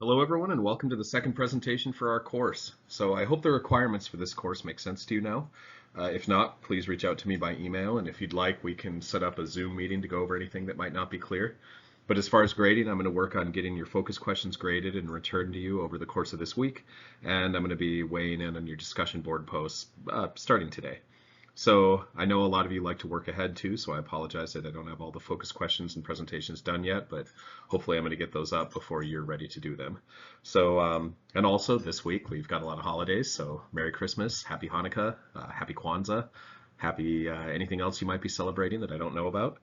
Hello everyone and welcome to the second presentation for our course. So I hope the requirements for this course make sense to you now. If not, please reach out to me by email, and if you'd like, we can set up a Zoom meeting to go over anything that might not be clear. But as far as grading, I'm going to work on getting your focus questions graded and returned to you over the course of this week, and I'm going to be weighing in on your discussion board posts starting today. So I know a lot of you like to work ahead too, so I apologize that I don't have all the focus questions and presentations done yet, but hopefully I'm going to get those up before you're ready to do them. So, and also this week we've got a lot of holidays, so Merry Christmas, Happy Hanukkah, Happy Kwanzaa, Happy anything else you might be celebrating that I don't know about.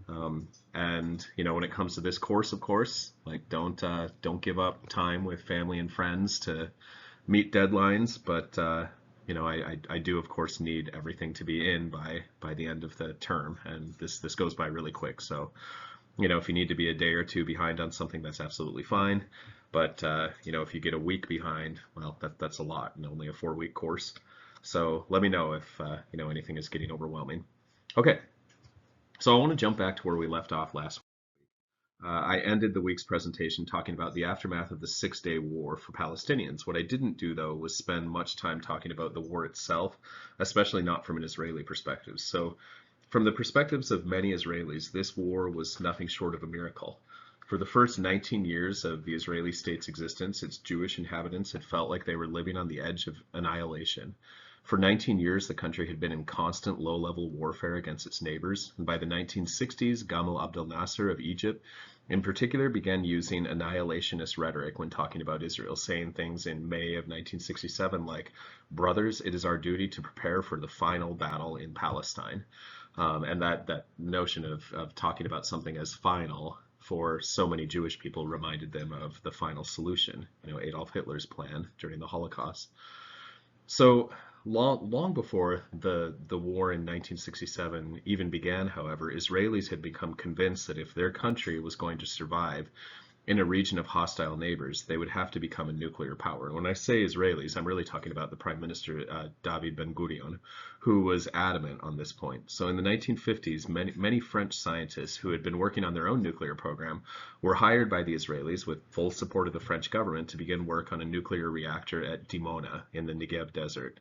And when it comes to this course, of course, like don't give up time with family and friends to meet deadlines, but I do of course need everything to be in by the end of the term, and this goes by really quick. So, if you need to be a day or two behind on something, that's absolutely fine. But if you get a week behind, well, that's a lot, and only a 4-week course. So let me know if anything is getting overwhelming. Okay, so I want to jump back to where we left off last week. I ended the week's presentation talking about the aftermath of the Six-Day War for Palestinians. What I didn't do, though, was spend much time talking about the war itself, especially not from an Israeli perspective. So, from the perspectives of many Israelis, this war was nothing short of a miracle. For the first 19 years of the Israeli state's existence, its Jewish inhabitants had felt like they were living on the edge of annihilation. For 19 years, the country had been in constant low-level warfare against its neighbors, and by the 1960s, Gamal Abdel Nasser of Egypt, in particular, began using annihilationist rhetoric when talking about Israel, saying things in May of 1967 like, "Brothers, it is our duty to prepare for the final battle in Palestine." And that notion of talking about something as final for so many Jewish people reminded them of the final solution, Adolf Hitler's plan during the Holocaust. So long before the war in 1967 even began, however, Israelis had become convinced that if their country was going to survive in a region of hostile neighbors, they would have to become a nuclear power. And when I say Israelis, I'm really talking about the Prime Minister, David Ben-Gurion, who was adamant on this point. So in the 1950s, many French scientists who had been working on their own nuclear program were hired by the Israelis with full support of the French government to begin work on a nuclear reactor at Dimona in the Negev desert.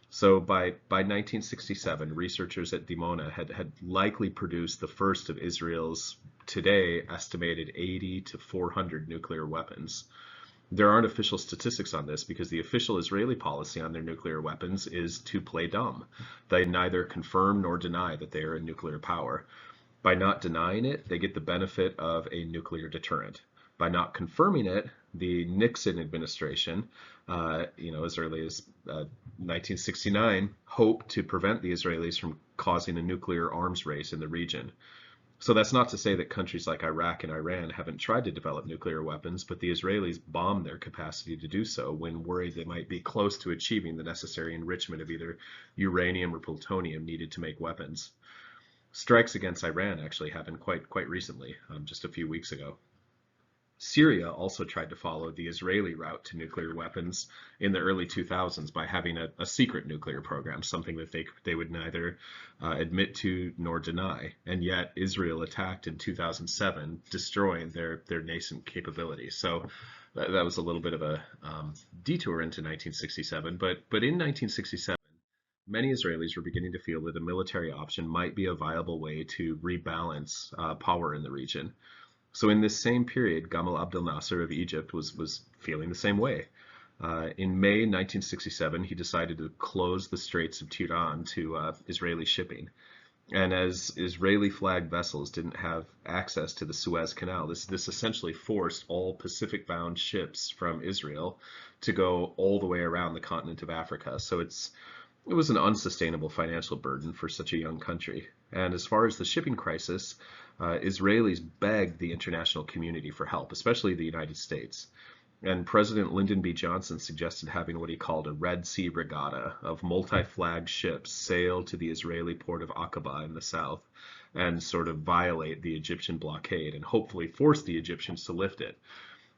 So by 1967, researchers at Dimona had likely produced the first of Israel's today estimated 80 to 400 nuclear weapons. There aren't official statistics on this because the official Israeli policy on their nuclear weapons is to play dumb. They neither confirm nor deny that they are a nuclear power. By not denying it, they get the benefit of a nuclear deterrent. By not confirming it, the Nixon administration, as early as 1969, hoped to prevent the Israelis from causing a nuclear arms race in the region. So that's not to say that countries like Iraq and Iran haven't tried to develop nuclear weapons, but the Israelis bombed their capacity to do so when worried they might be close to achieving the necessary enrichment of either uranium or plutonium needed to make weapons. Strikes against Iran actually happened quite recently, just a few weeks ago. Syria also tried to follow the Israeli route to nuclear weapons in the early 2000s by having a secret nuclear program, something that they would neither admit to nor deny. And yet Israel attacked in 2007, destroying their nascent capabilities. So that was a little bit of a detour into 1967. But in 1967, many Israelis were beginning to feel that a military option might be a viable way to rebalance power in the region. So in this same period, Gamal Abdel Nasser of Egypt was feeling the same way. In May 1967, he decided to close the Straits of Tiran to Israeli shipping. And as Israeli flagged vessels didn't have access to the Suez Canal, this essentially forced all Pacific-bound ships from Israel to go all the way around the continent of Africa. So it was an unsustainable financial burden for such a young country. And as far as the shipping crisis, Israelis begged the international community for help, especially the United States. And President Lyndon B. Johnson suggested having what he called a Red Sea Regatta of multi-flagged ships sail to the Israeli port of Aqaba in the south and sort of violate the Egyptian blockade and hopefully force the Egyptians to lift it.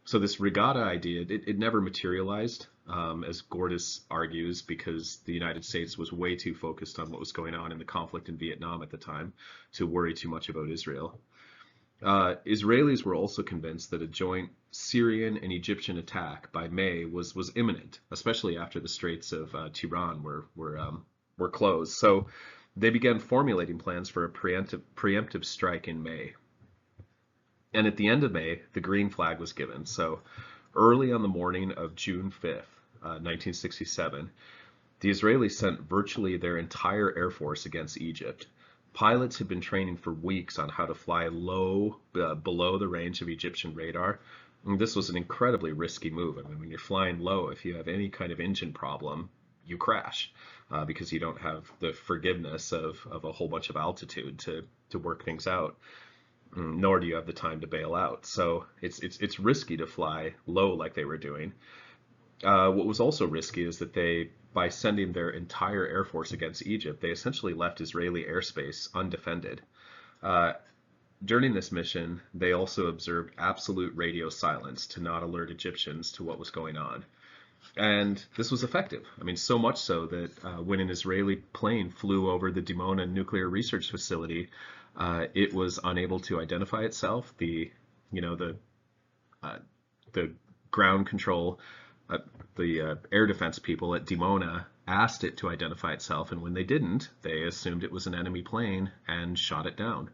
So this regatta idea, it never materialized, as Gordis argues, because the United States was way too focused on what was going on in the conflict in Vietnam at the time to worry too much about Israel. Israelis were also convinced that a joint Syrian and Egyptian attack by May was imminent, especially after the Straits of Tiran were closed. So they began formulating plans for a preemptive strike in May. And at the end of May, the green flag was given. So early on the morning of June 5th, 1967, the Israelis sent virtually their entire air force against Egypt. Pilots had been training for weeks on how to fly low, below the range of Egyptian radar. And this was an incredibly risky move. I mean, when you're flying low, if you have any kind of engine problem, you crash because you don't have the forgiveness of a whole bunch of altitude to work things out, nor do you have the time to bail out. So it's risky to fly low like they were doing. What was also risky is that by sending their entire air force against Egypt, they essentially left Israeli airspace undefended. During this mission, they also observed absolute radio silence to not alert Egyptians to what was going on. And this was effective. I mean, so much so that when an Israeli plane flew over the Dimona nuclear research facility, it was unable to identify itself. The ground control, the air defense people at Dimona asked it to identify itself, and when they didn't, they assumed it was an enemy plane and shot it down.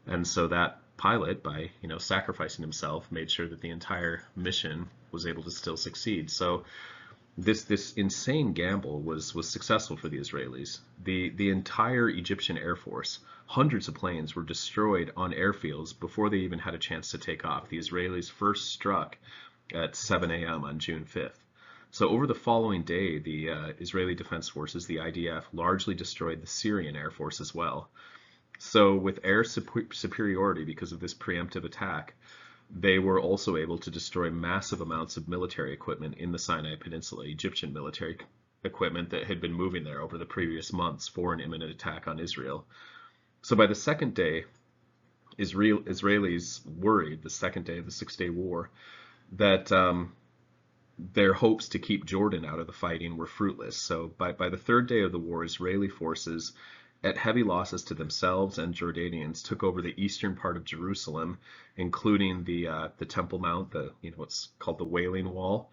And so that pilot, by sacrificing himself, made sure that the entire mission was able to still succeed. So this insane gamble was successful for the Israelis. The entire Egyptian Air Force, hundreds of planes, were destroyed on airfields before they even had a chance to take off. The Israelis first struck at 7 a.m. on June 5th. So over the following day, the Israeli Defense Forces, the IDF, largely destroyed the Syrian Air Force as well. So with air superiority because of this preemptive attack, they were also able to destroy massive amounts of military equipment in the Sinai Peninsula, Egyptian military equipment that had been moving there over the previous months for an imminent attack on Israel. So by the second day, Israelis worried, the second day of the Six-Day War, that their hopes to keep Jordan out of the fighting were fruitless. So by the third day of the war, Israeli forces, at heavy losses to themselves and Jordanians, took over the eastern part of Jerusalem, including the Temple Mount, what's called the Wailing Wall.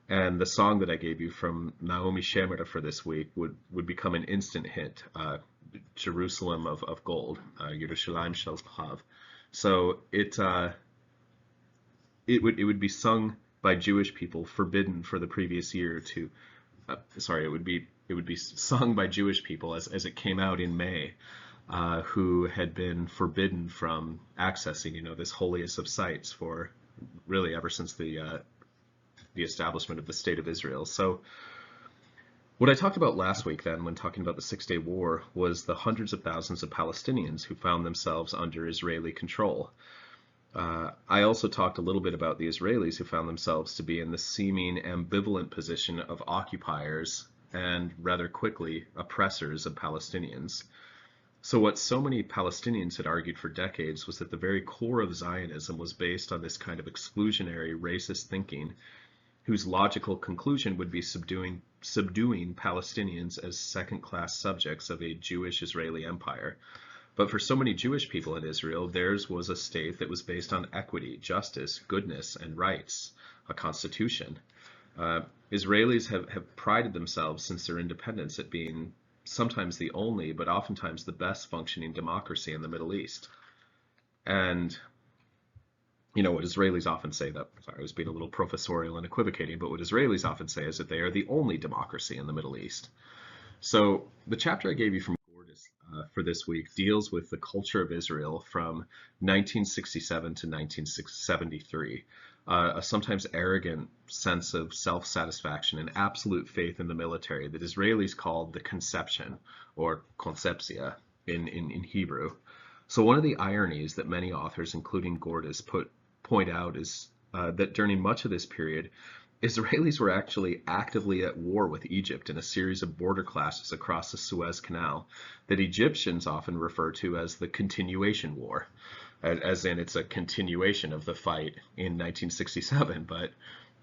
And the song that I gave you from Naomi Shemer for this week would become an instant hit, Jerusalem of Gold, Yerushalayim Shel Zahav. So it would be sung by Jewish people forbidden for the previous year to, it would be sung by Jewish people as it came out in May, who had been forbidden from accessing, this holiest of sites for really ever since the establishment of the State of Israel. So what I talked about last week then, when talking about the Six-Day War, was the hundreds of thousands of Palestinians who found themselves under Israeli control. I also talked a little bit about the Israelis who found themselves to be in the seeming ambivalent position of occupiers and rather quickly oppressors of Palestinians. So what so many Palestinians had argued for decades was that the very core of Zionism was based on this kind of exclusionary racist thinking, whose logical conclusion would be subduing Palestinians as second-class subjects of a Jewish Israeli empire. But for so many Jewish people in Israel, theirs was a state that was based on equity, justice, goodness, and rights, a constitution. Israelis have prided themselves since their independence at being sometimes the only, but oftentimes the best functioning democracy in the Middle East. And what Israelis often say, I was being a little professorial and equivocating, but what Israelis often say is that they are the only democracy in the Middle East. So the chapter I gave you from for this week deals with the culture of Israel from 1967 to 1973, a sometimes arrogant sense of self-satisfaction and absolute faith in the military that Israelis called the conception, or conceptia in Hebrew. So one of the ironies that many authors, including Gordis, point out is that during much of this period, Israelis were actually actively at war with Egypt in a series of border clashes across the Suez Canal that Egyptians often refer to as the continuation war, as in it's a continuation of the fight in 1967. But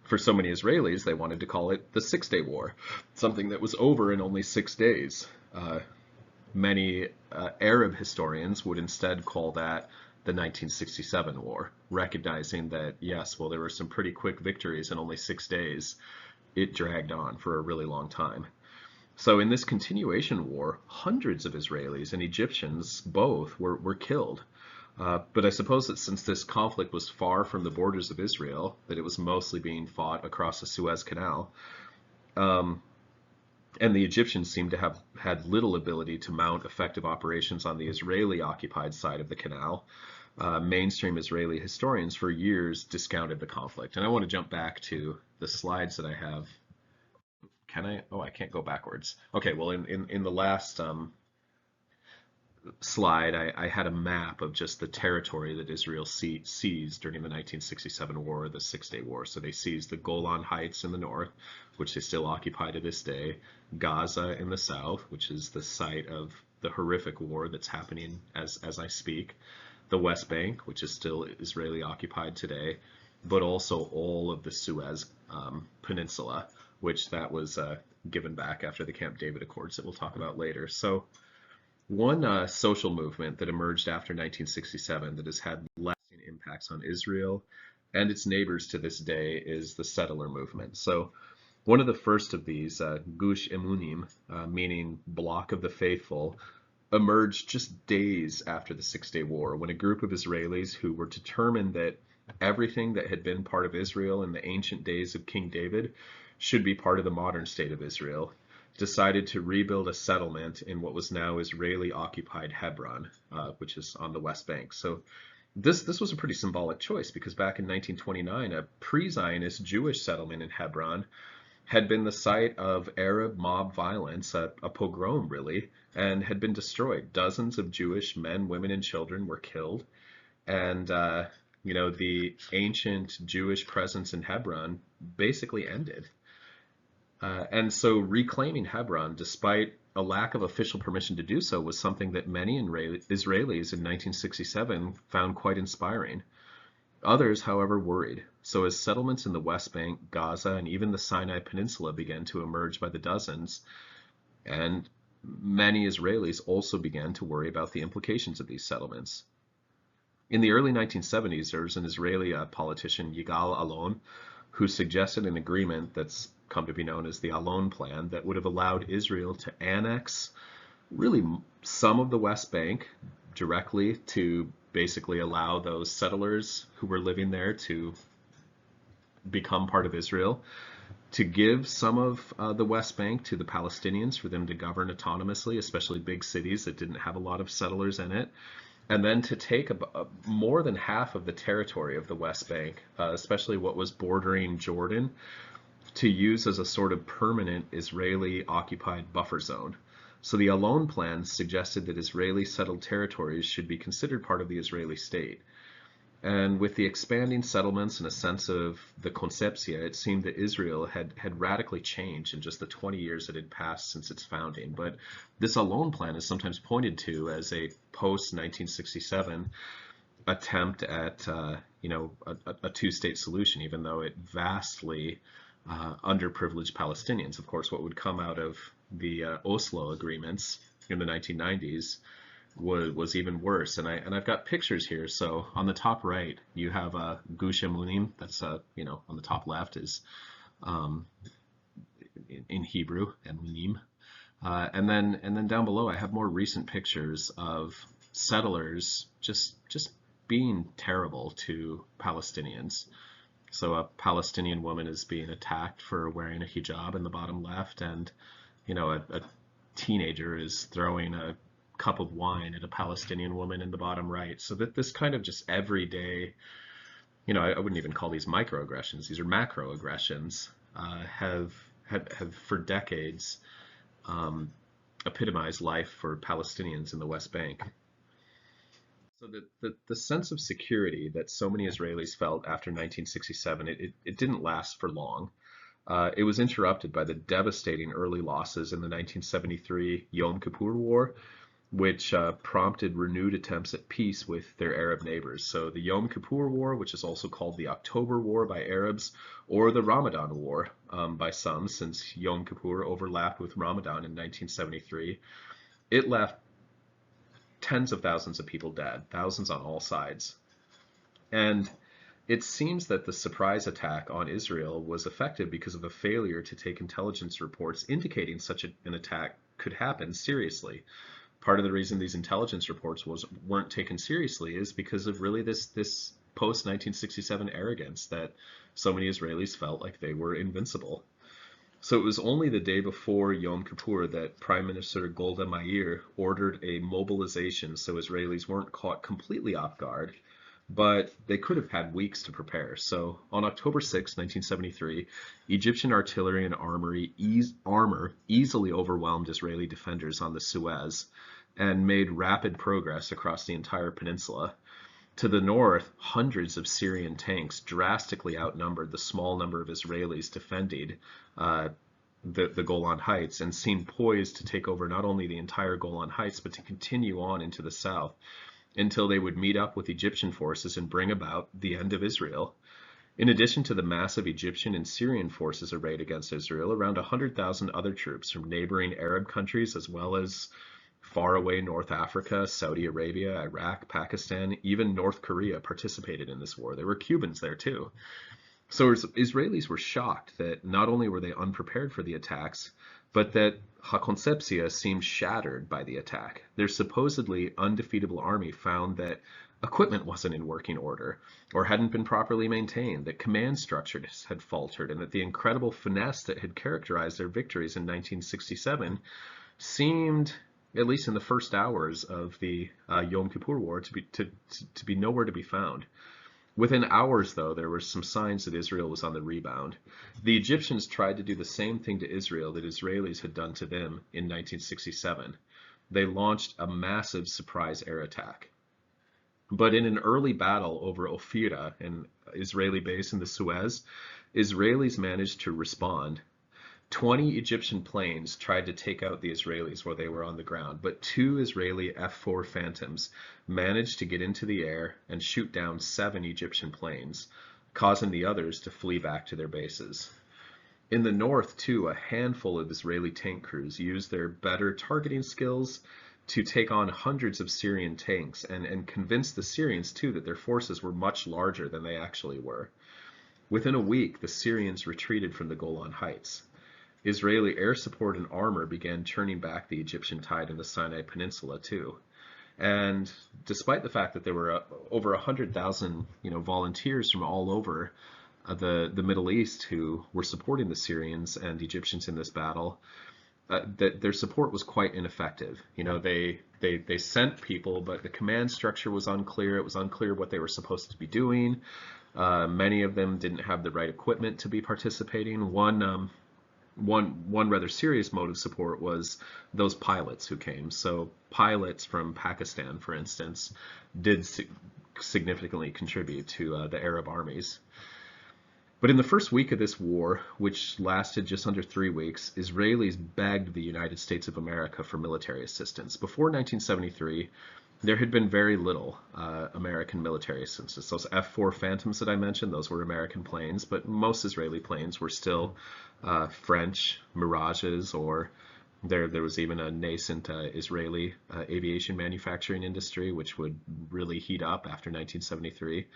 for so many Israelis, they wanted to call it the Six-Day War, something that was over in only 6 days. Many Arab historians would instead call that the 1967 war, recognizing that, yes, well, there were some pretty quick victories in only 6 days. It dragged on for a really long time. So in this continuation war, hundreds of Israelis and Egyptians both were killed. But I suppose that since this conflict was far from the borders of Israel, that it was mostly being fought across the Suez Canal, um, and the Egyptians seem to have had little ability to mount effective operations on the Israeli-occupied side of the canal. Mainstream Israeli historians for years discounted the conflict. And I want to jump back to the slides that I have. Can I? Oh, I can't go backwards. Okay, well, in the last slide, I had a map of just the territory that Israel seized during the 1967 war, the Six-Day War. So they seized the Golan Heights in the north, which they still occupy to this day, Gaza in the south, which is the site of the horrific war that's happening as I speak, the West Bank, which is still Israeli occupied today, but also all of the Suez Peninsula, which that was given back after the Camp David Accords that we'll talk about later. So one social movement that emerged after 1967 that has had lasting impacts on Israel and its neighbors to this day is the settler movement. So one of the first of these, Gush Emunim, meaning Block of the Faithful, emerged just days after the Six-Day War, when a group of Israelis who were determined that everything that had been part of Israel in the ancient days of King David should be part of the modern state of Israel, decided to rebuild a settlement in what was now Israeli-occupied Hebron, which is on the West Bank. So this was a pretty symbolic choice, because back in 1929, a pre-Zionist Jewish settlement in Hebron had been the site of Arab mob violence, a pogrom really, and had been destroyed. Dozens of Jewish men, women, and children were killed, and the ancient Jewish presence in Hebron basically ended. And so reclaiming Hebron, despite a lack of official permission to do so, was something that many Israelis in 1967 found quite inspiring. Others, however, worried. So as settlements in the West Bank, Gaza, and even the Sinai Peninsula began to emerge by the dozens, and many Israelis also began to worry about the implications of these settlements. In the early 1970s, there was an Israeli politician, Yigal Allon, who suggested an agreement that's come to be known as the Allon Plan that would have allowed Israel to annex really some of the West Bank directly, to basically allow those settlers who were living there to become part of Israel, to give some of the West Bank to the Palestinians for them to govern autonomously, especially big cities that didn't have a lot of settlers in it, and then to take more than half of the territory of the West Bank, especially what was bordering Jordan, to use as a sort of permanent Israeli-occupied buffer zone. So the Allon Plan suggested that Israeli settled territories should be considered part of the Israeli state. And with the expanding settlements and a sense of the conceptia, it seemed that Israel had radically changed in just the 20 years that had passed since its founding. But this Allon Plan is sometimes pointed to as a post-1967 attempt at a two-state solution, even though it vastly underprivileged Palestinians. Of course, what would come out of the Oslo agreements in the 1990s was even worse. And I've got pictures here. So on the top right, you have Gush Emunim. That's on the top left is in Hebrew, Emunim. And then down below, I have more recent pictures of settlers just being terrible to Palestinians. So a Palestinian woman is being attacked for wearing a hijab in the bottom left, and a teenager is throwing a cup of wine at a Palestinian woman in the bottom right. So that this kind of just everyday, I wouldn't even call these microaggressions; these are macroaggressions, have for decades epitomized life for Palestinians in the West Bank. So the sense of security that so many Israelis felt after 1967, it didn't last for long. It was interrupted by the devastating early losses in the 1973 Yom Kippur War, which prompted renewed attempts at peace with their Arab neighbors. So the Yom Kippur War, which is also called the October War by Arabs, or the Ramadan War by some, since Yom Kippur overlapped with Ramadan in 1973, it left tens of thousands of people dead, thousands on all sides. And it seems that the surprise attack on Israel was effective because of a failure to take intelligence reports indicating such an attack could happen seriously. Part of the reason these intelligence reports weren't taken seriously is because of really this post 1967 arrogance that so many Israelis felt like they were invincible. So it was only the day before Yom Kippur that Prime Minister Golda Meir ordered a mobilization so Israelis weren't caught completely off guard, but they could have had weeks to prepare. So on October 6, 1973, Egyptian artillery and armor easily overwhelmed Israeli defenders on the Suez and made rapid progress across the entire peninsula. To the north, hundreds of Syrian tanks drastically outnumbered the small number of Israelis defending the Golan Heights and seemed poised to take over not only the entire Golan Heights, but to continue on into the south until they would meet up with Egyptian forces and bring about the end of Israel. In addition to the massive Egyptian and Syrian forces arrayed against Israel, around 100,000 other troops from neighboring Arab countries, as well as far away North Africa, Saudi Arabia, Iraq, Pakistan, even North Korea participated in this war. There were Cubans there too. So Israelis were shocked that not only were they unprepared for the attacks, but that Hakoncepsia seemed shattered by the attack. Their supposedly undefeatable army found that equipment wasn't in working order or hadn't been properly maintained, that command structures had faltered, and that the incredible finesse that had characterized their victories in 1967 seemed, at least in the first hours of the Yom Kippur War, to be nowhere to be found. Within hours, though, there were some signs that Israel was on the rebound. The Egyptians tried to do the same thing to Israel that Israelis had done to them in 1967. They launched a massive surprise air attack. But in an early battle over Ophira, an Israeli base in the Suez, Israelis managed to respond. 20 Egyptian planes tried to take out the Israelis while they were on the ground, but 2 Israeli F-4 Phantoms managed to get into the air and shoot down 7 Egyptian planes, causing the others to flee back to their bases. In the north, too, a handful of Israeli tank crews used their better targeting skills to take on hundreds of Syrian tanks and convince the Syrians, too, that their forces were much larger than they actually were. Within a week, the Syrians retreated from the Golan Heights. Israeli air support and armor began turning back the Egyptian tide in the Sinai Peninsula too. And despite the fact that there were over 100,000, volunteers from all over the Middle East who were supporting the Syrians and Egyptians in this battle, that their support was quite ineffective. They sent people, but the command structure was unclear. It was unclear what they were supposed to be doing. Many of them didn't have the right equipment to be participating. One rather serious mode of support was those pilots who came. So pilots from Pakistan, for instance, did significantly contribute to the Arab armies. But in the first week of this war, which lasted just under 3 weeks, Israelis begged the United States of America for military assistance. Before 1973, there had been very little American military assistance. Those F-4 Phantoms that I mentioned, those were American planes, but most Israeli planes were still French Mirages, or there was even a nascent Israeli aviation manufacturing industry, which would really heat up after 1973.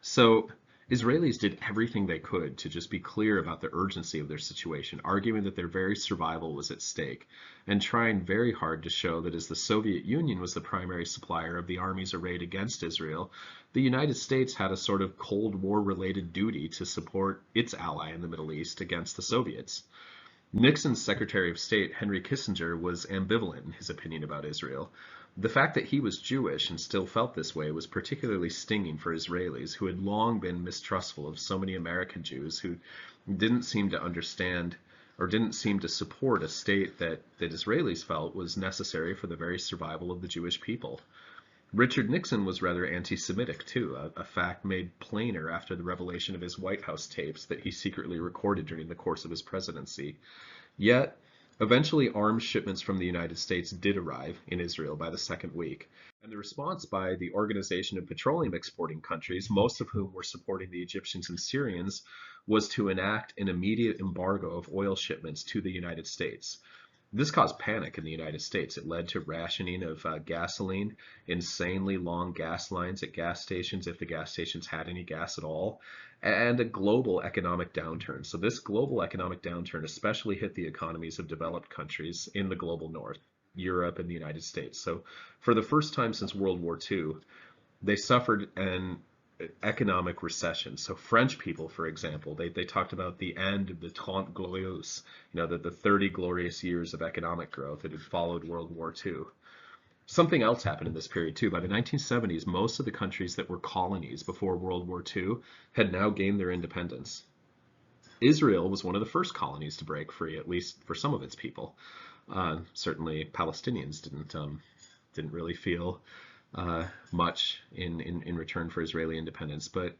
So Israelis did everything they could to just be clear about the urgency of their situation, arguing that their very survival was at stake, and trying very hard to show that as the Soviet Union was the primary supplier of the armies arrayed against Israel, the United States had a sort of Cold War-related duty to support its ally in the Middle East against the Soviets. Nixon's Secretary of State, Henry Kissinger, was ambivalent in his opinion about Israel. The fact that he was Jewish and still felt this way was particularly stinging for Israelis, who had long been mistrustful of so many American Jews who didn't seem to understand or didn't seem to support a state that Israelis felt was necessary for the very survival of the Jewish people. Richard Nixon was rather anti-Semitic too, a fact made plainer after the revelation of his White House tapes that he secretly recorded during the course of his presidency. Yet, eventually arms shipments from the United States did arrive in Israel by the second week, and the response by the Organization of Petroleum Exporting Countries, most of whom were supporting the Egyptians and Syrians, was to enact an immediate embargo of oil shipments to the United States. This caused panic in the United States. It led to rationing of gasoline, insanely long gas lines at gas stations, if the gas stations had any gas at all, and a global economic downturn. So this global economic downturn especially hit the economies of developed countries in the global north, Europe and the United States. So for the first time since World War II, they suffered an economic recession. So French people, for example, they talked about the end of the Trente Glorieuses, the 30 glorious years of economic growth that had followed World War II. Something else happened in this period too. By the 1970s, most of the countries that were colonies before World War II had now gained their independence. Israel was one of the first colonies to break free, at least for some of its people. Certainly, Palestinians didn't really feel much in return for Israeli independence. But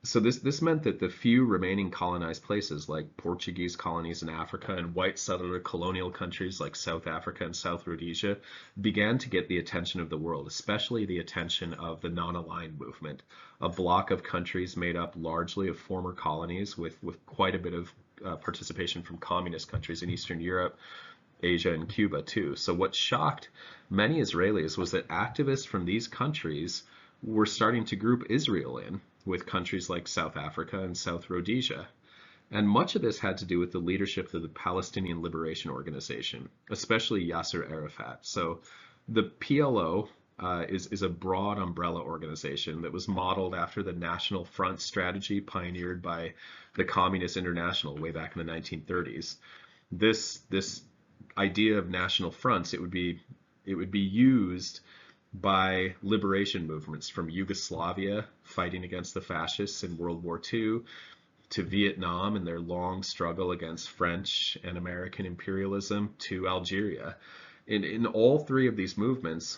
so this meant that the few remaining colonized places, like Portuguese colonies in Africa and white settler colonial countries like South Africa and South Rhodesia, began to get the attention of the world, especially the attention of the non-aligned movement, a bloc of countries made up largely of former colonies with quite a bit of participation from communist countries in Eastern Europe, Asia, and Cuba too. So what shocked many Israelis was that activists from these countries were starting to group Israel in with countries like South Africa and South Rhodesia. And much of this had to do with the leadership of the Palestinian Liberation Organization, especially Yasser Arafat. So the PLO is a broad umbrella organization that was modeled after the National Front strategy pioneered by the Communist International way back in the 1930s. This idea of national fronts, it would be used by liberation movements from Yugoslavia fighting against the fascists in World War II to Vietnam and their long struggle against French and American imperialism to Algeria. In all three of these movements,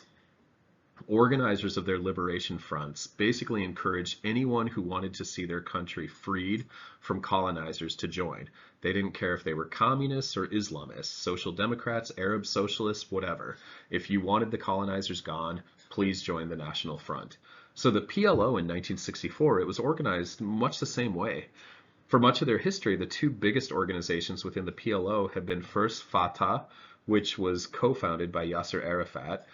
organizers of their liberation fronts basically encouraged anyone who wanted to see their country freed from colonizers to join. They didn't care if they were communists or Islamists, social democrats, Arab socialists, whatever. If you wanted the colonizers gone, please join the National Front. So the PLO in 1964, it was organized much the same way. For much of their history, the two biggest organizations within the PLO have been first Fatah, which was co-founded by Yasser Arafat.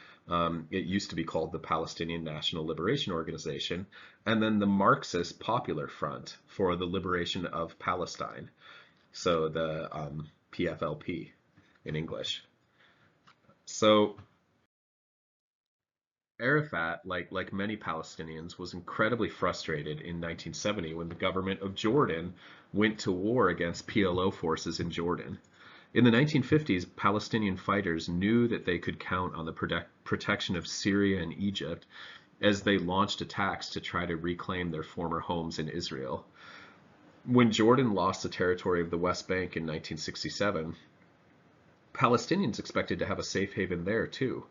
It used to be called the Palestinian National Liberation Organization, and then the Marxist Popular Front for the Liberation of Palestine, so the PFLP in English. So Arafat, like many Palestinians, was incredibly frustrated in 1970 when the government of Jordan went to war against PLO forces in Jordan. In the 1950s, Palestinian fighters knew that they could count on the protection of Syria and Egypt as they launched attacks to try to reclaim their former homes in Israel. When Jordan lost the territory of the West Bank in 1967, Palestinians expected to have a safe haven there too.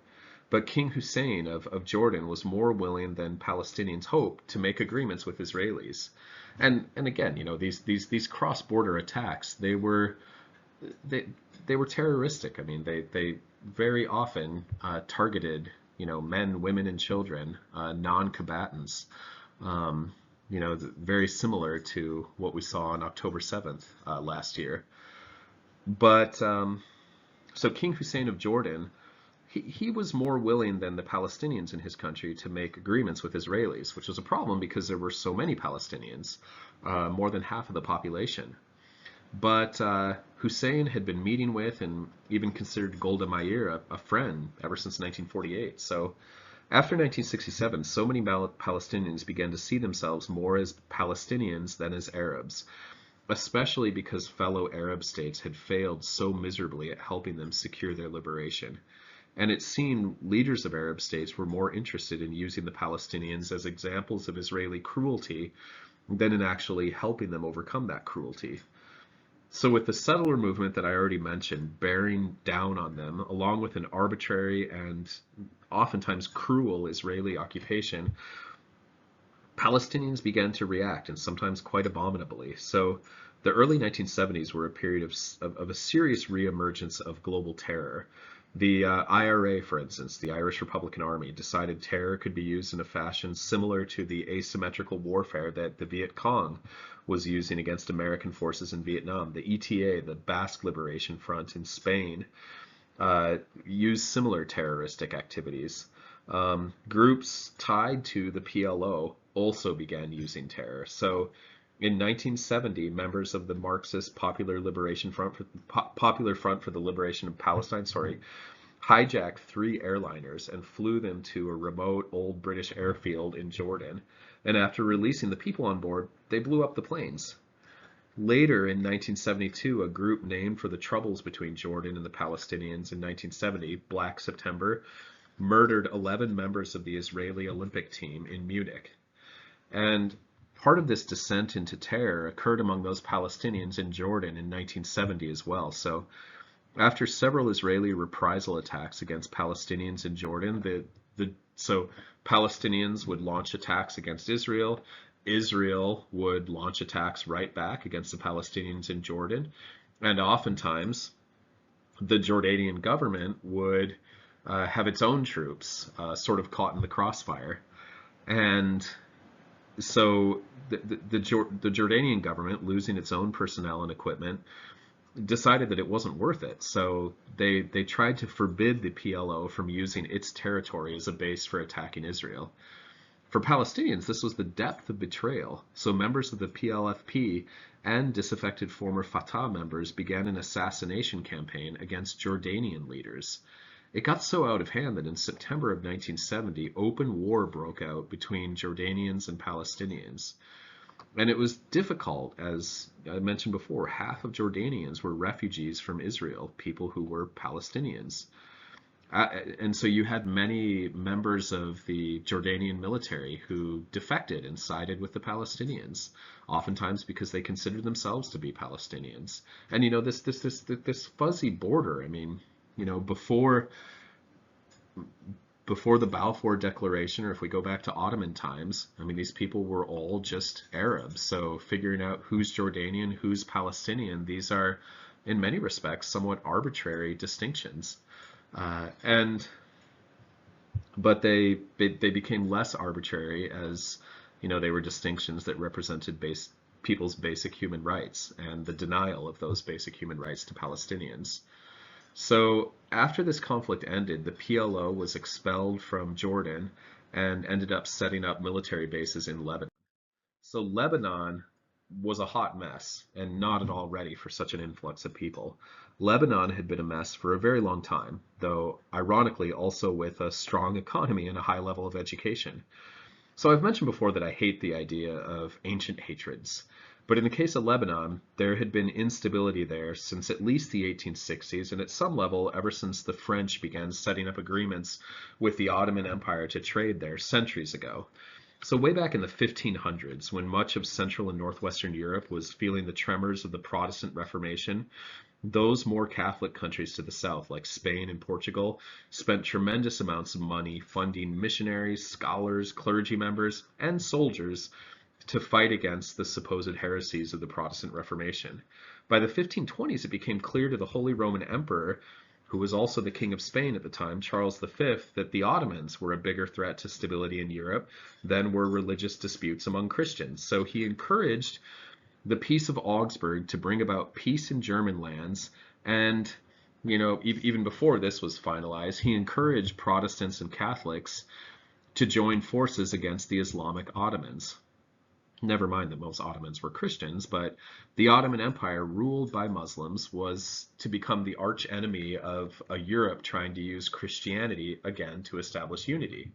But King Hussein of Jordan was more willing than Palestinians hoped to make agreements with Israelis. And again, these cross-border attacks, they were terroristic. I mean, they very often targeted, men, women, and children, non-combatants. Very similar to what we saw on October 7th last year. But so King Hussein of Jordan, he was more willing than the Palestinians in his country to make agreements with Israelis, which was a problem because there were so many Palestinians, more than half of the population. But Hussein had been meeting with and even considered Golda Meir a friend ever since 1948. So after 1967, so many Palestinians began to see themselves more as Palestinians than as Arabs, especially because fellow Arab states had failed so miserably at helping them secure their liberation. And it seemed leaders of Arab states were more interested in using the Palestinians as examples of Israeli cruelty than in actually helping them overcome that cruelty. So with the settler movement that I already mentioned bearing down on them, along with an arbitrary and oftentimes cruel Israeli occupation, Palestinians began to react, and sometimes quite abominably. So the early 1970s were a period of a serious reemergence of global terror. The IRA, for instance, the Irish Republican Army, decided terror could be used in a fashion similar to the asymmetrical warfare that the Viet Cong was using against American forces in Vietnam. The ETA, the Basque Liberation Front in Spain, used similar terroristic activities. Groups tied to the PLO also began using terror. So in 1970, members of the Marxist Popular Front for the Liberation of Palestine, hijacked 3 airliners and flew them to a remote old British airfield in Jordan. And after releasing the people on board, they blew up the planes. Later in 1972, a group named for the troubles between Jordan and the Palestinians in 1970, Black September, murdered 11 members of the Israeli Olympic team in Munich. And part of this descent into terror occurred among those Palestinians in Jordan in 1970 as well. So after several Israeli reprisal attacks against Palestinians in Jordan, so Palestinians would launch attacks against Israel. Israel would launch attacks right back against the Palestinians in Jordan. And oftentimes, the Jordanian government would have its own troops sort of caught in the crossfire. And so the Jordanian government, losing its own personnel and equipment, decided that it wasn't worth it. So they tried to forbid the PLO from using its territory as a base for attacking Israel. For Palestinians, this was the depth of betrayal. So members of the PLFP and disaffected former Fatah members began an assassination campaign against Jordanian leaders. It got so out of hand that in September of 1970, open war broke out between Jordanians and Palestinians. And it was difficult, as I mentioned before, half of Jordanians were refugees from Israel, people who were Palestinians. And so you had many members of the Jordanian military who defected and sided with the Palestinians, oftentimes because they considered themselves to be Palestinians. And this fuzzy border. I mean, before the Balfour Declaration, or if we go back to Ottoman times, I mean, these people were all just Arabs. So figuring out who's Jordanian, who's Palestinian, these are, in many respects, somewhat arbitrary distinctions. But they became less arbitrary as, they were distinctions that represented people's basic human rights and the denial of those basic human rights to Palestinians. So after this conflict ended, the PLO was expelled from Jordan and ended up setting up military bases in Lebanon. So Lebanon was a hot mess and not at all ready for such an influx of people. Lebanon had been a mess for a very long time, though ironically also with a strong economy and a high level of education. So I've mentioned before that I hate the idea of ancient hatreds. But in the case of Lebanon, there had been instability there since at least the 1860s, and at some level ever since the French began setting up agreements with the Ottoman Empire to trade there centuries ago. So way back in the 1500s, when much of Central and Northwestern Europe was feeling the tremors of the Protestant Reformation, those more Catholic countries to the south, like Spain and Portugal, spent tremendous amounts of money funding missionaries, scholars, clergy members, and soldiers to fight against the supposed heresies of the Protestant Reformation. By the 1520s, it became clear to the Holy Roman Emperor, who was also the King of Spain at the time, Charles V, that the Ottomans were a bigger threat to stability in Europe than were religious disputes among Christians. So he encouraged the Peace of Augsburg to bring about peace in German lands. And, even before this was finalized, he encouraged Protestants and Catholics to join forces against the Islamic Ottomans. Never mind that most Ottomans were Christians, but the Ottoman Empire, ruled by Muslims, was to become the arch enemy of a Europe trying to use Christianity again to establish unity.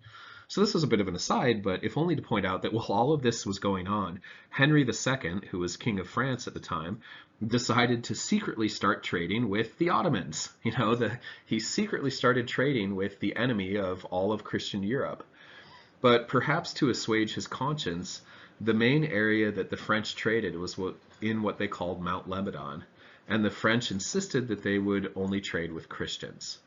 So this was a bit of an aside, but if only to point out that while all of this was going on, Henry II, who was King of France at the time, decided to secretly start trading with the Ottomans. He secretly started trading with the enemy of all of Christian Europe. But perhaps to assuage his conscience, the main area that the French traded was in what they called Mount Lebanon, and the French insisted that they would only trade with Christians.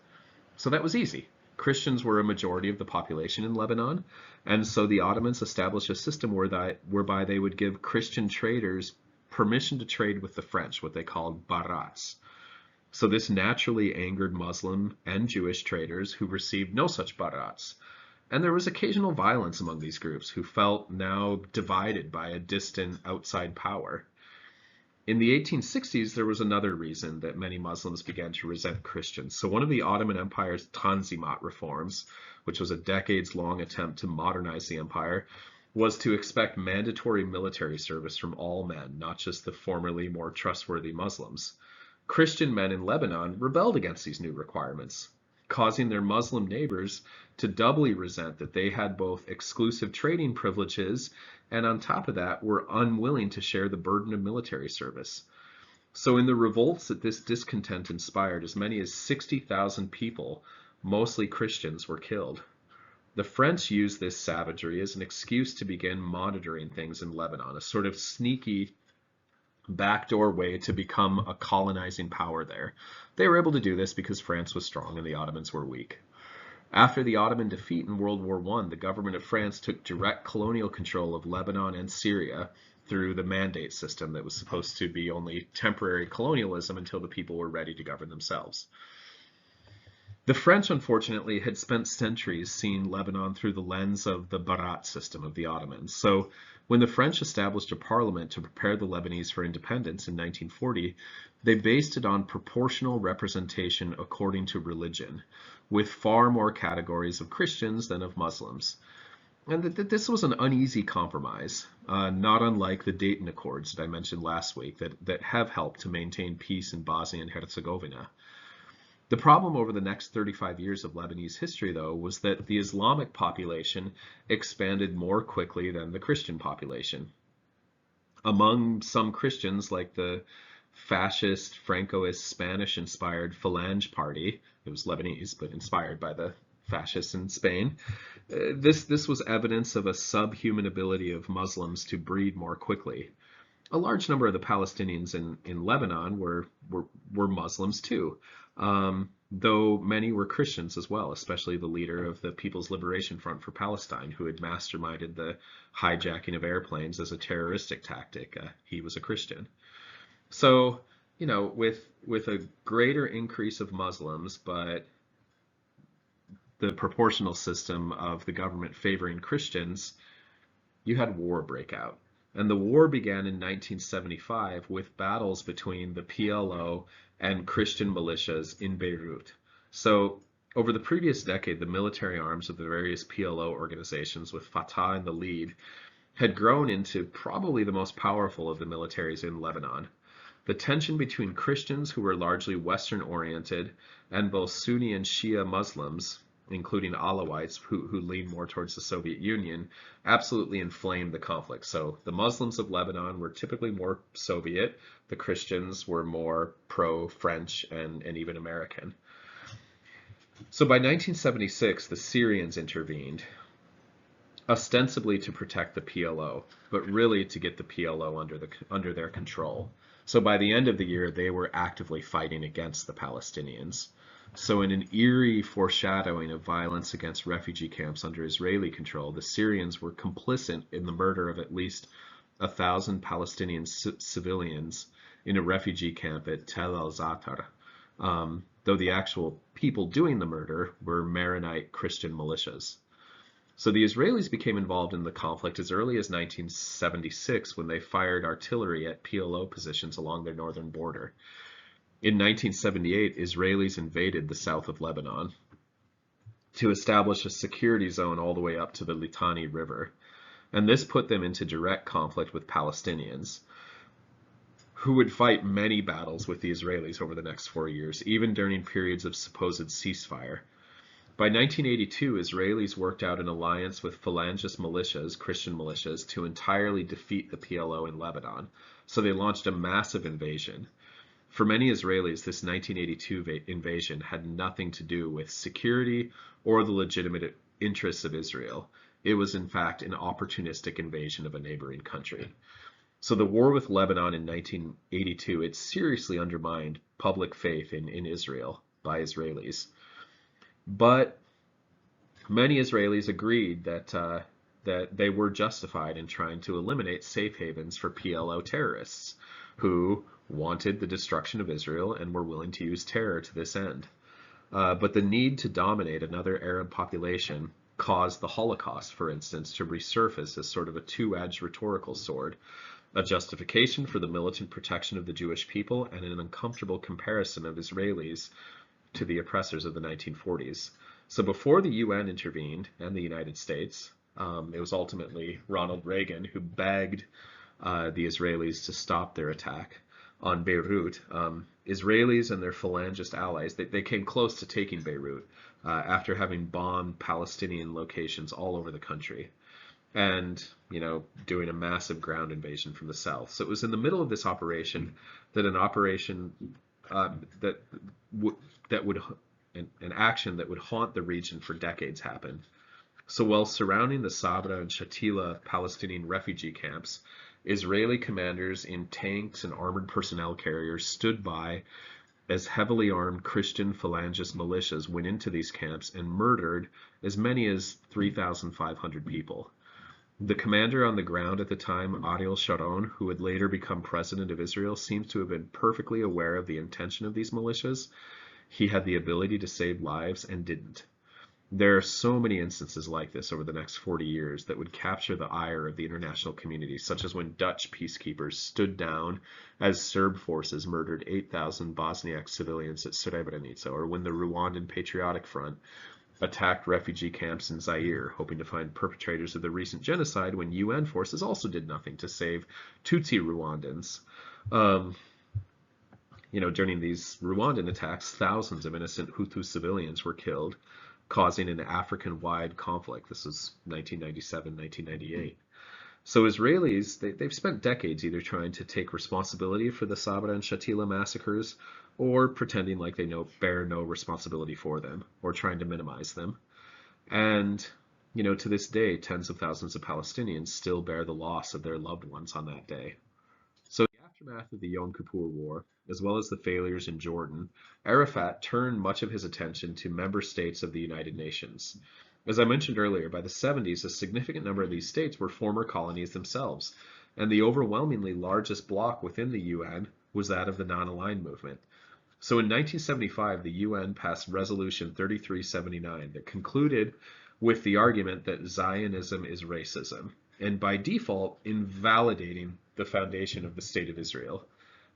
So that was easy. Christians were a majority of the population in Lebanon, and so the Ottomans established a system whereby they would give Christian traders permission to trade with the French, what they called barats. So this naturally angered Muslim and Jewish traders who received no such barats. And there was occasional violence among these groups who felt now divided by a distant outside power. In the 1860s, there was another reason that many Muslims began to resent Christians. So one of the Ottoman Empire's Tanzimat reforms, which was a decades-long attempt to modernize the empire, was to expect mandatory military service from all men, not just the formerly more trustworthy Muslims. Christian men in Lebanon rebelled against these new requirements, causing their Muslim neighbors to doubly resent that they had both exclusive trading privileges and on top of that were unwilling to share the burden of military service. So in the revolts that this discontent inspired, as many as 60,000 people, mostly Christians, were killed. The French used this savagery as an excuse to begin monitoring things in Lebanon, a sort of sneaky backdoor way to become a colonizing power there. They were able to do this because France was strong and the Ottomans were weak. After the Ottoman defeat in World War I, the government of France took direct colonial control of Lebanon and Syria through the mandate system that was supposed to be only temporary colonialism until the people were ready to govern themselves. The French, unfortunately, had spent centuries seeing Lebanon through the lens of the Barat system of the Ottomans. So when the French established a parliament to prepare the Lebanese for independence in 1940, they based it on proportional representation according to religion, with far more categories of Christians than of Muslims. And this was an uneasy compromise, not unlike the Dayton Accords that I mentioned last week that have helped to maintain peace in Bosnia and Herzegovina. The problem over the next 35 years of Lebanese history, though, was that the Islamic population expanded more quickly than the Christian population. Among some Christians, like the fascist, Francoist, Spanish-inspired Falange Party, it was Lebanese, but inspired by the fascists in Spain, this was evidence of a subhuman ability of Muslims to breed more quickly. A large number of the Palestinians in Lebanon were Muslims too, though many were Christians as well, especially the leader of the People's Liberation Front for Palestine, who had masterminded the hijacking of airplanes as a terroristic tactic. He was a Christian. So, with a greater increase of Muslims, but the proportional system of the government favoring Christians, you had war break out. And the war began in 1975 with battles between the PLO and Christian militias in Beirut. So over the previous decade, the military arms of the various PLO organizations, with Fatah in the lead, had grown into probably the most powerful of the militaries in Lebanon. The tension between Christians, who were largely Western-oriented, and both Sunni and Shia Muslims, including Alawites, who lean more towards the Soviet Union, absolutely inflamed the conflict. So the Muslims of Lebanon were typically more Soviet. The Christians were more pro-French and even American. So by 1976, the Syrians intervened, ostensibly to protect the PLO, but really to get the PLO under their control. So by the end of the year, they were actively fighting against the Palestinians. So in an eerie foreshadowing of violence against refugee camps under Israeli control, the Syrians were complicit in the murder of at least 1,000 Palestinian civilians in a refugee camp at Tel al-Zatar, though the actual people doing the murder were Maronite Christian militias. So the Israelis became involved in the conflict as early as 1976 when they fired artillery at PLO positions along their northern border. In 1978, Israelis invaded the south of Lebanon to establish a security zone all the way up to the Litani River. And this put them into direct conflict with Palestinians, who would fight many battles with the Israelis over the next 4 years, even during periods of supposed ceasefire. By 1982, Israelis worked out an alliance with Falangist militias, Christian militias, to entirely defeat the PLO in Lebanon. So they launched a massive invasion. For many Israelis, this 1982 invasion had nothing to do with security or the legitimate interests of Israel. It was, in fact, an opportunistic invasion of a neighboring country. So the war with Lebanon in 1982, it seriously undermined public faith in Israel by Israelis. But many Israelis agreed that they were justified in trying to eliminate safe havens for PLO terrorists, who wanted the destruction of Israel and were willing to use terror to this end. But the need to dominate another Arab population caused the Holocaust, for instance, to resurface as sort of a two-edged rhetorical sword, a justification for the militant protection of the Jewish people and an uncomfortable comparison of Israelis to the oppressors of the 1940s. So before the UN intervened and the United States, it was ultimately Ronald Reagan who begged the Israelis to stop their attack on Beirut. Israelis and their Falangist allies, they came close to taking Beirut after having bombed Palestinian locations all over the country and, doing a massive ground invasion from the south. So it was in the middle of this operation that an action that would haunt the region for decades happened. So while surrounding the Sabra and Shatila Palestinian refugee camps, Israeli commanders in tanks and armored personnel carriers stood by as heavily armed Christian Falangist militias went into these camps and murdered as many as 3,500 people. The commander on the ground at the time, Ariel Sharon, who would later become president of Israel, seems to have been perfectly aware of the intention of these militias. He had the ability to save lives and didn't. There are so many instances like this over the next 40 years that would capture the ire of the international community, such as when Dutch peacekeepers stood down as Serb forces murdered 8,000 Bosniak civilians at Srebrenica, or when the Rwandan Patriotic Front attacked refugee camps in Zaire, hoping to find perpetrators of the recent genocide when UN forces also did nothing to save Tutsi Rwandans. During these Rwandan attacks, thousands of innocent Hutu civilians were killed, causing an African-wide conflict. This was 1997, 1998. So Israelis, they've spent decades either trying to take responsibility for the Sabra and Shatila massacres or pretending like they bear no responsibility for them or trying to minimize them. And, to this day, tens of thousands of Palestinians still bear the loss of their loved ones on that day. So in the aftermath of the Yom Kippur War, as well as the failures in Jordan, Arafat turned much of his attention to member states of the United Nations. As I mentioned earlier, by the 70s, a significant number of these states were former colonies themselves, and the overwhelmingly largest bloc within the UN was that of the non-aligned movement. So in 1975, the UN passed Resolution 3379 that concluded with the argument that Zionism is racism, and by default, invalidating the foundation of the State of Israel.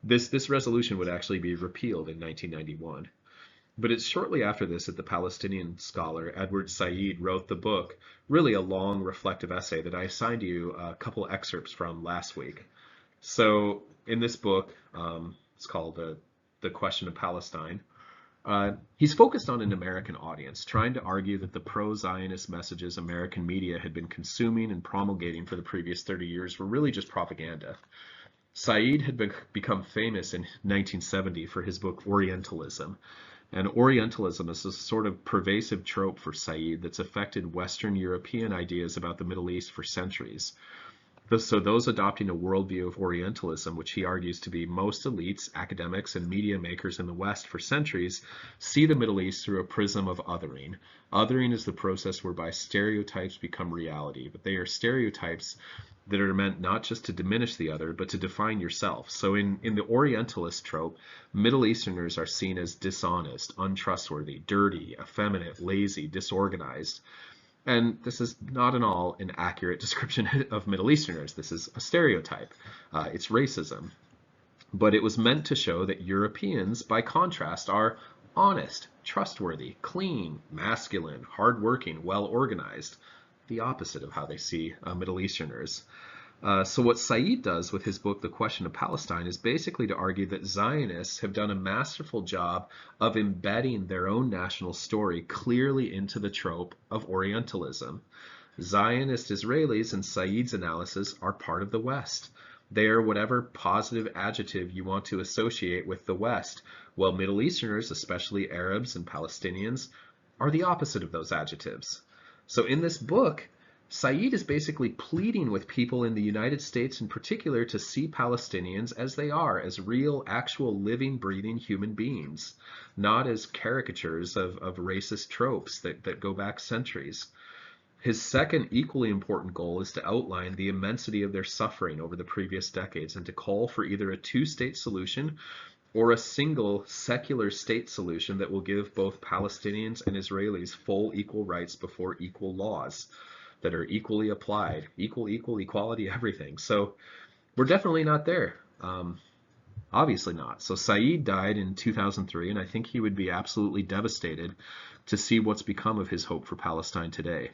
This resolution would actually be repealed in 1991. But it's shortly after this that the Palestinian scholar Edward Said wrote the book, really a long reflective essay that I assigned you a couple excerpts from last week. So in this book, it's called The Question of Palestine. He's focused on an American audience, trying to argue that the pro-Zionist messages American media had been consuming and promulgating for the previous 30 years were really just propaganda. Said had become famous in 1970 for his book Orientalism. And Orientalism is a sort of pervasive trope for Said that's affected Western European ideas about the Middle East for centuries. So those adopting a worldview of Orientalism, which he argues to be most elites, academics, and media makers in the West for centuries, see the Middle East through a prism of othering. Othering is the process whereby stereotypes become reality, but they are stereotypes that are meant not just to diminish the other, but to define yourself. So in the Orientalist trope, Middle Easterners are seen as dishonest, untrustworthy, dirty, effeminate, lazy, disorganized. And this is not at all an accurate description of Middle Easterners. This is a stereotype. It's racism. But it was meant to show that Europeans, by contrast, are honest, trustworthy, clean, masculine, hardworking, well-organized. The opposite of how they see Middle Easterners. So what Said does with his book, The Question of Palestine, is basically to argue that Zionists have done a masterful job of embedding their own national story clearly into the trope of Orientalism. Zionist Israelis, in Said's analysis, are part of the West. They are whatever positive adjective you want to associate with the West, while Middle Easterners, especially Arabs and Palestinians, are the opposite of those adjectives. So in this book, Said is basically pleading with people in the United States in particular to see Palestinians as they are, as real, actual, living, breathing human beings, not as caricatures of racist tropes that go back centuries. His second equally important goal is to outline the immensity of their suffering over the previous decades and to call for either a two-state solution or a single secular state solution that will give both Palestinians and Israelis full equal rights before equal laws that are equally applied, equal, equality, everything. So we're definitely not there. Obviously not. So Said died in 2003, and I think he would be absolutely devastated to see what's become of his hope for Palestine today.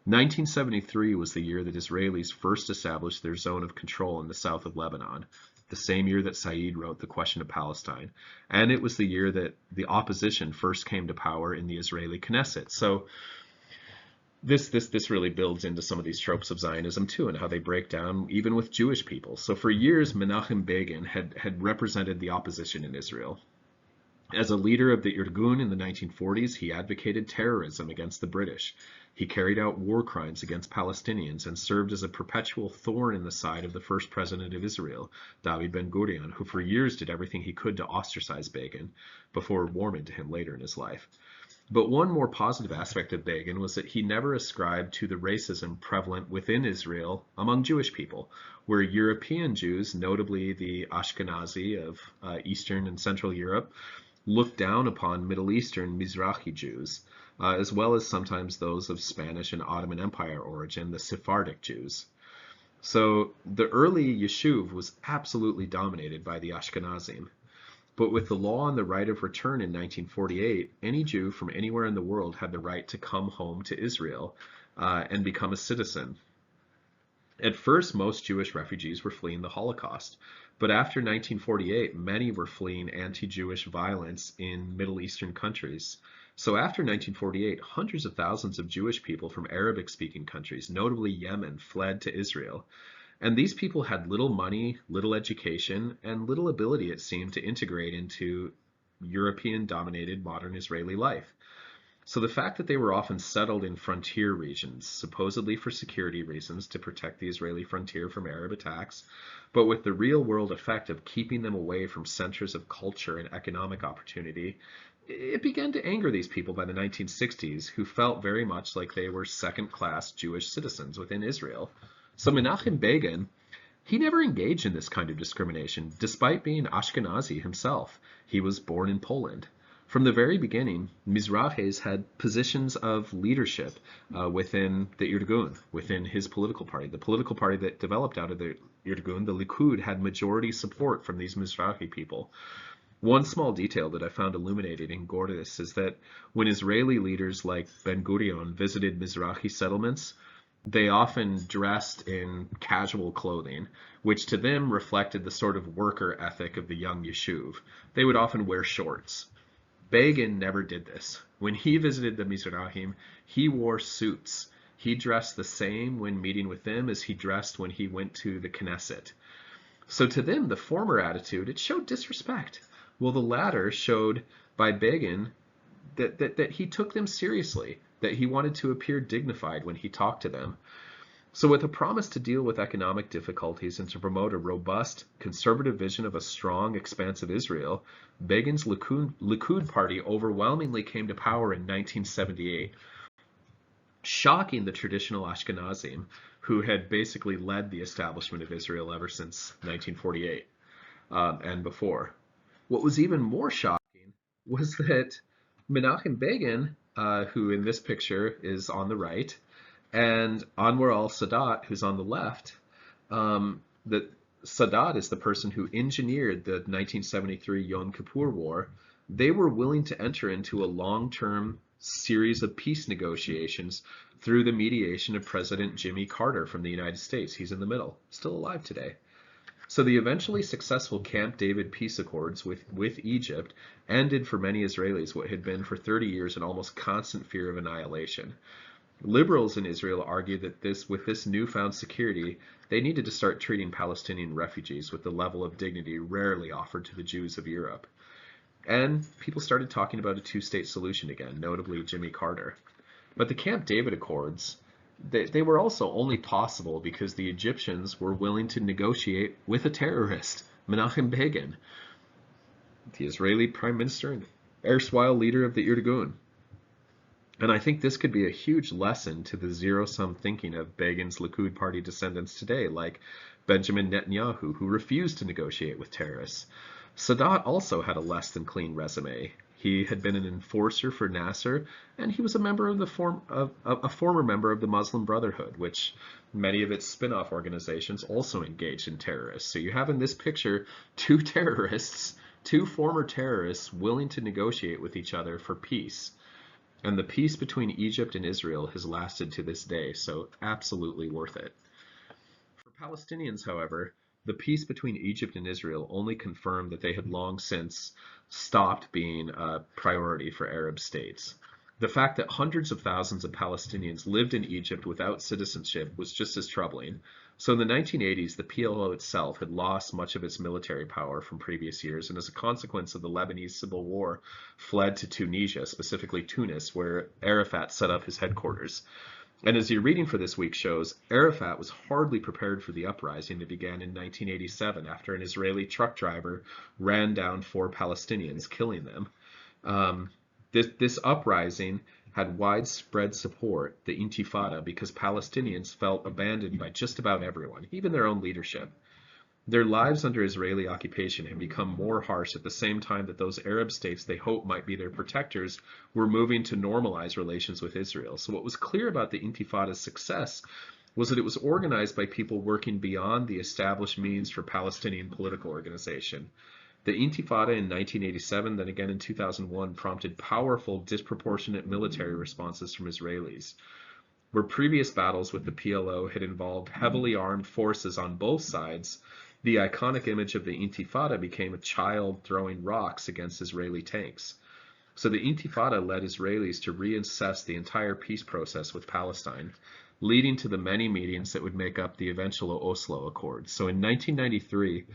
1973 was the year that Israelis first established their zone of control in the south of Lebanon, the same year that Said wrote The Question of Palestine. And it was the year that the opposition first came to power in the Israeli Knesset. So this really builds into some of these tropes of Zionism too, and how they break down even with Jewish people. So for years, Menachem Begin had represented the opposition in Israel. As a leader of the Irgun in the 1940s, he advocated terrorism against the British. He carried out war crimes against Palestinians and served as a perpetual thorn in the side of the first president of Israel, David Ben-Gurion, who for years did everything he could to ostracize Begin before warming to him later in his life. But one more positive aspect of Begin was that he never ascribed to the racism prevalent within Israel among Jewish people, where European Jews, notably the Ashkenazi of Eastern and Central Europe, looked down upon Middle Eastern Mizrahi Jews, as well as sometimes those of Spanish and Ottoman Empire origin, the Sephardic Jews. So the early Yishuv was absolutely dominated by the Ashkenazim. But with the law on the right of return in 1948, any Jew from anywhere in the world had the right to come home to Israel and become a citizen. At first, most Jewish refugees were fleeing the Holocaust, but after 1948, many were fleeing anti-Jewish violence in Middle Eastern countries. So after 1948, hundreds of thousands of Jewish people from Arabic-speaking countries, notably Yemen, fled to Israel. And these people had little money, little education, and little ability, it seemed, to integrate into European-dominated modern Israeli life. So the fact that they were often settled in frontier regions, supposedly for security reasons to protect the Israeli frontier from Arab attacks, but with the real-world effect of keeping them away from centers of culture and economic opportunity, it began to anger these people by the 1960s, who felt very much like they were second-class Jewish citizens within Israel. So Menachem Begin, he never engaged in this kind of discrimination, despite being Ashkenazi himself. He was born in Poland. From the very beginning, Mizrahis had positions of leadership within the Irgun, within his political party. The political party that developed out of the Irgun, the Likud, had majority support from these Mizrahi people. One small detail that I found illuminated in Gordis is that when Israeli leaders like Ben-Gurion visited Mizrahi settlements, they often dressed in casual clothing, which to them reflected the sort of worker ethic of the young Yishuv. They would often wear shorts. Begin never did this. When he visited the Mizrahim, he wore suits. He dressed the same when meeting with them as he dressed when he went to the Knesset. So to them, the former attitude, it showed disrespect. Well, the latter showed by Begin that he took them seriously, that he wanted to appear dignified when he talked to them. So with a promise to deal with economic difficulties and to promote a robust, conservative vision of a strong, expansive Israel, Begin's Likud party overwhelmingly came to power in 1978, shocking the traditional Ashkenazim, who had basically led the establishment of Israel ever since 1948 and before. What was even more shocking was that Menachem Begin, who in this picture is on the right, and Anwar al-Sadat, who's on the left, that Sadat is the person who engineered the 1973 Yom Kippur War. They were willing to enter into a long-term series of peace negotiations through the mediation of President Jimmy Carter from the United States. He's in the middle, still alive today. So the eventually successful Camp David peace accords with Egypt ended for many Israelis what had been for 30 years an almost constant fear of annihilation. Liberals in Israel argue that with this newfound security, they needed to start treating Palestinian refugees with the level of dignity rarely offered to the Jews of Europe. And people started talking about a two-state solution again, notably Jimmy Carter. But the Camp David Accords, they were also only possible because the Egyptians were willing to negotiate with a terrorist, Menachem Begin, the Israeli prime minister and erstwhile leader of the Irgun. And I think this could be a huge lesson to the zero-sum thinking of Begin's Likud party descendants today, like Benjamin Netanyahu, who refused to negotiate with terrorists. Sadat also had a less than clean resume. He had been an enforcer for Nasser, and he was a member of a former member of the Muslim Brotherhood, which many of its spin-off organizations also engaged in terrorists. So you have in this picture two terrorists, two former terrorists willing to negotiate with each other for peace. And the peace between Egypt and Israel has lasted to this day, so absolutely worth it. For Palestinians, however, the peace between Egypt and Israel only confirmed that they had long since stopped being a priority for Arab states. The fact that hundreds of thousands of Palestinians lived in Egypt without citizenship was just as troubling. So in the 1980s, the PLO itself had lost much of its military power from previous years, and as a consequence of the Lebanese civil war, fled to Tunisia, specifically Tunis, where Arafat set up his headquarters. And as your reading for this week shows, Arafat was hardly prepared for the uprising that began in 1987 after an Israeli truck driver ran down 4 Palestinians, killing them. This uprising had widespread support, the Intifada, because Palestinians felt abandoned by just about everyone, even their own leadership. Their lives under Israeli occupation had become more harsh at the same time that those Arab states they hoped might be their protectors were moving to normalize relations with Israel. So what was clear about the Intifada's success was that it was organized by people working beyond the established means for Palestinian political organization. The Intifada in 1987, then again in 2001, prompted powerful, disproportionate military responses from Israelis. Where previous battles with the PLO had involved heavily armed forces on both sides, the iconic image of the Intifada became a child throwing rocks against Israeli tanks. So the Intifada led Israelis to reassess the entire peace process with Palestine, leading to the many meetings that would make up the eventual Oslo Accords. So in 1993,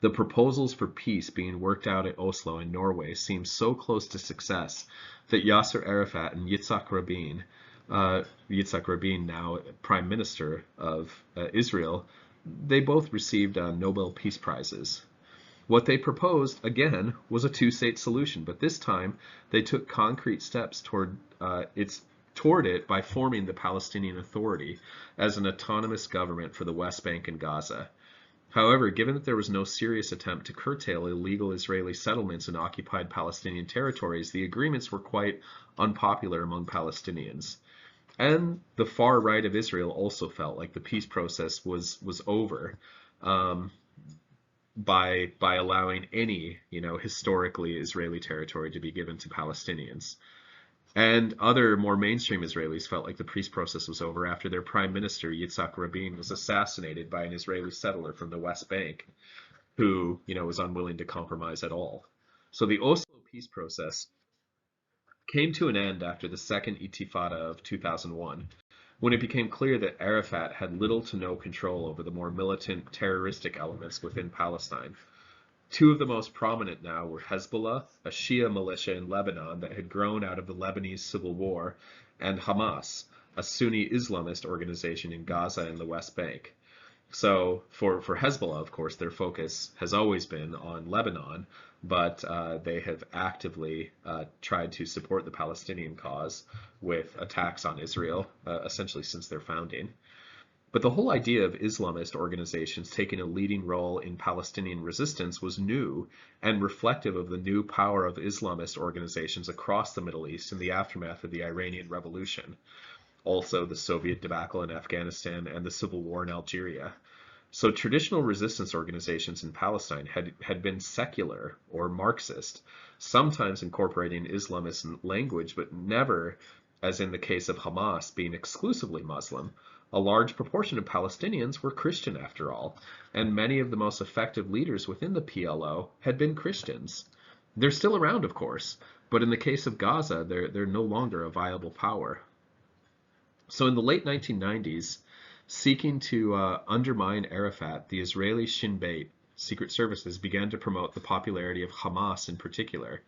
the proposals for peace being worked out at Oslo in Norway seemed so close to success that Yasser Arafat and Yitzhak Rabin, now Prime Minister of Israel, they both received Nobel Peace Prizes. What they proposed, again, was a two-state solution, but this time they took concrete steps toward it by forming the Palestinian Authority as an autonomous government for the West Bank and Gaza. However, given that there was no serious attempt to curtail illegal Israeli settlements in occupied Palestinian territories, the agreements were quite unpopular among Palestinians. And the far right of Israel also felt like the peace process was over by allowing any, historically Israeli territory to be given to Palestinians. And other more mainstream Israelis felt like the peace process was over after their prime minister, Yitzhak Rabin, was assassinated by an Israeli settler from the West Bank who, was unwilling to compromise at all. So the Oslo peace process came to an end after the second Intifada of 2001, when it became clear that Arafat had little to no control over the more militant terroristic elements within Palestine. Two of the most prominent now were Hezbollah, a Shia militia in Lebanon that had grown out of the Lebanese civil war, and Hamas, a Sunni Islamist organization in Gaza and the West Bank. So for Hezbollah, of course, their focus has always been on Lebanon, but they have actively tried to support the Palestinian cause with attacks on Israel, essentially since their founding. But the whole idea of Islamist organizations taking a leading role in Palestinian resistance was new and reflective of the new power of Islamist organizations across the Middle East in the aftermath of the Iranian Revolution, also the Soviet debacle in Afghanistan and the civil war in Algeria. So traditional resistance organizations in Palestine had been secular or Marxist, sometimes incorporating Islamist language, but never, as in the case of Hamas, being exclusively Muslim. A large proportion of Palestinians were Christian after all, and many of the most effective leaders within the PLO had been Christians. They're still around, of course, but in the case of Gaza, they're no longer a viable power. So in the late 1990s, seeking to undermine Arafat, the Israeli Shin Bet secret services began to promote the popularity of Hamas in particular.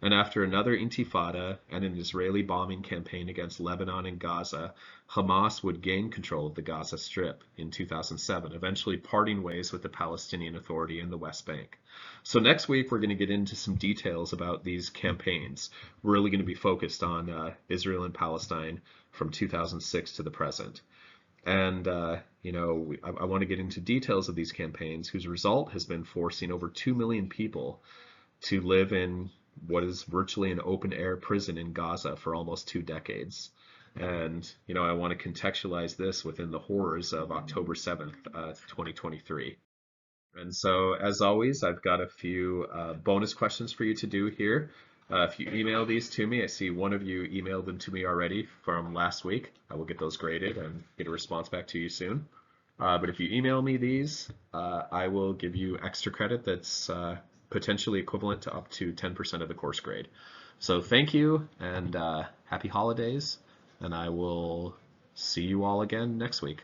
And after another intifada and an Israeli bombing campaign against Lebanon and Gaza, Hamas would gain control of the Gaza Strip in 2007, eventually parting ways with the Palestinian Authority in the West Bank. So next week, we're going to get into some details about these campaigns. We're really going to be focused on Israel and Palestine from 2006 to the present. And, I want to get into details of these campaigns, whose result has been forcing over 2 million people to live in what is virtually an open air prison in Gaza for almost 2 decades. And, I want to contextualize this within the horrors of October 7th, 2023. And so, as always, I've got a few bonus questions for you to do here. If you email these to me, I see one of you emailed them to me already from last week. I will get those graded and get a response back to you soon. But if you email me these, I will give you extra credit that's potentially equivalent to up to 10% of the course grade. So thank you, and happy holidays, and I will see you all again next week.